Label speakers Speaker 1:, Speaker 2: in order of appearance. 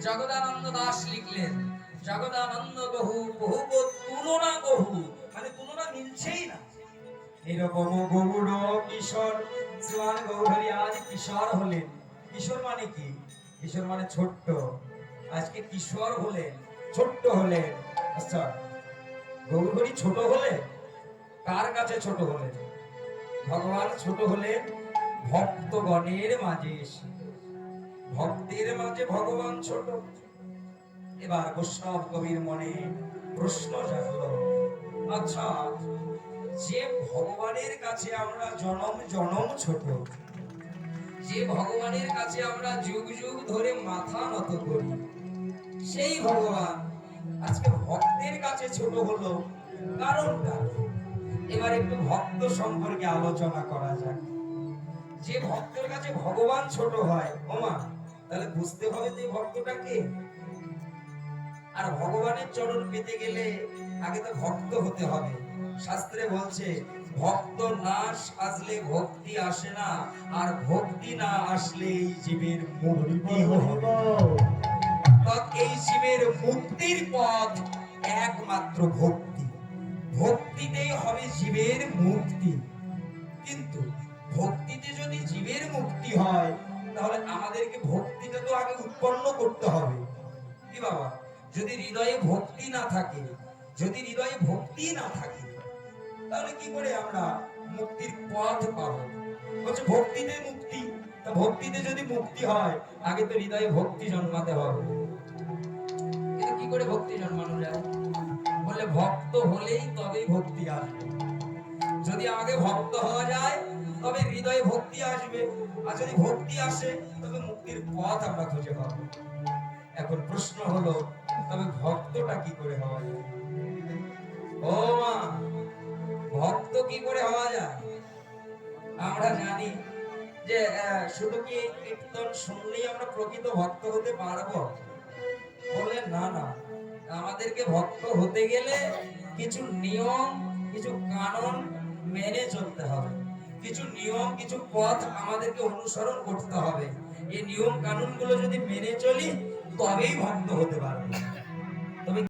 Speaker 1: জগদানন্দ দাস লিখলেন, জগদানন্দ বহু বহু তুলনা বহু, মানে তুলনা মিলছেই না। এরকম গৌর কিশোর শ্রীমান গৌরহরি আজ কিশোর হলেন। কিশোর মানে কি? কিশোর মানে ছোট্ট। আজকে কিশোর হলেন, ছোট্ট হলেন। আচ্ছা, গৌরহরি ছোট হলেন, কার কাছে ছোট হলেন? ভগবান ছোট হলেন ভক্তগণের মাঝে এসে। ভক্তের মাঝে ভগবান ছোট। এবার বৈষ্ণব কবির মনে প্রশ্ন জাগলো, আচ্ছা, যে ভগবানের কাছে আমরা জনম জনম ছোট, যে ভগবানের কাছে আমরা যুগ যুগ ধরে মাথা নত করি, সেই ভগবান আজকে ভক্তের কাছে ছোট হলো, কারণটা? এবার একটু ভক্ত সম্পর্কে আলোচনা করা যাক। যে ভক্তের কাছে ভগবান ছোট হয়, ওমা, তাহলে বুঝতে হবে যে ভক্তটা কে। আর ভগবানের চরণ পেতে গেলে আগে তো ভক্ত হতে হবে। শাস্ত্রে বলছে, ভক্ত না আসলে ভক্তি আসে না, আর ভক্তি না আসলে এই জীবের মুক্তি হবে। এই জীবের মুক্তির পথ একমাত্র ভক্তি। ভক্তিতেই হবে জীবের মুক্তি। কিন্তু ভক্তিতে যদি জীবের মুক্তি হয়, তাহলে আমাদেরকে ভক্তিটা তো আগে উৎপন্ন করতে হবে। কি বাবা, যদি হৃদয়ে ভক্তি না থাকে, যদি হৃদয়ে ভক্তি না থাকে, তাহলে কি করে আমরা মুক্তির পথ পাবো? বলছে ভক্তিতে মুক্তি। তা ভক্তিতে যদি মুক্তি হয়, আগে তো হৃদয়ে ভক্তি জন্মাতে হবে। কিন্তু কি করে ভক্তি জন্মানো যায়? বলে ভক্ত হলেই তবেই ভক্তি আসবে। যদি আমাকে ভক্ত হওয়া যায়, তবে হৃদয়ে ভক্তি আসবে। আর যদি ভক্তি আসে, তবে মুক্তির পথ আমরা খুঁজে পাবো। এখন প্রশ্ন হলো, তবে ভক্তটা কি করে হওয়া যায়? ও মা, ভক্ত কি করে হওয়া যায়? আমরা জানি যে শুধু কি কীর্তন শুনলেই আমরা প্রকৃত ভক্ত হতে পারবো? বলে না না, আমাদেরকে ভক্ত হতে গেলে কিছু নিয়ম, কিছু কানুন মেনে চলতে হবে। কিছু নিয়ম, কিছু পথ আমাদেরকে অনুসরণ করতে হবে। এই নিয়ম কানুন গুলো যদি মেনে চলি, তবেই ভক্ত হতে পারবো। তবে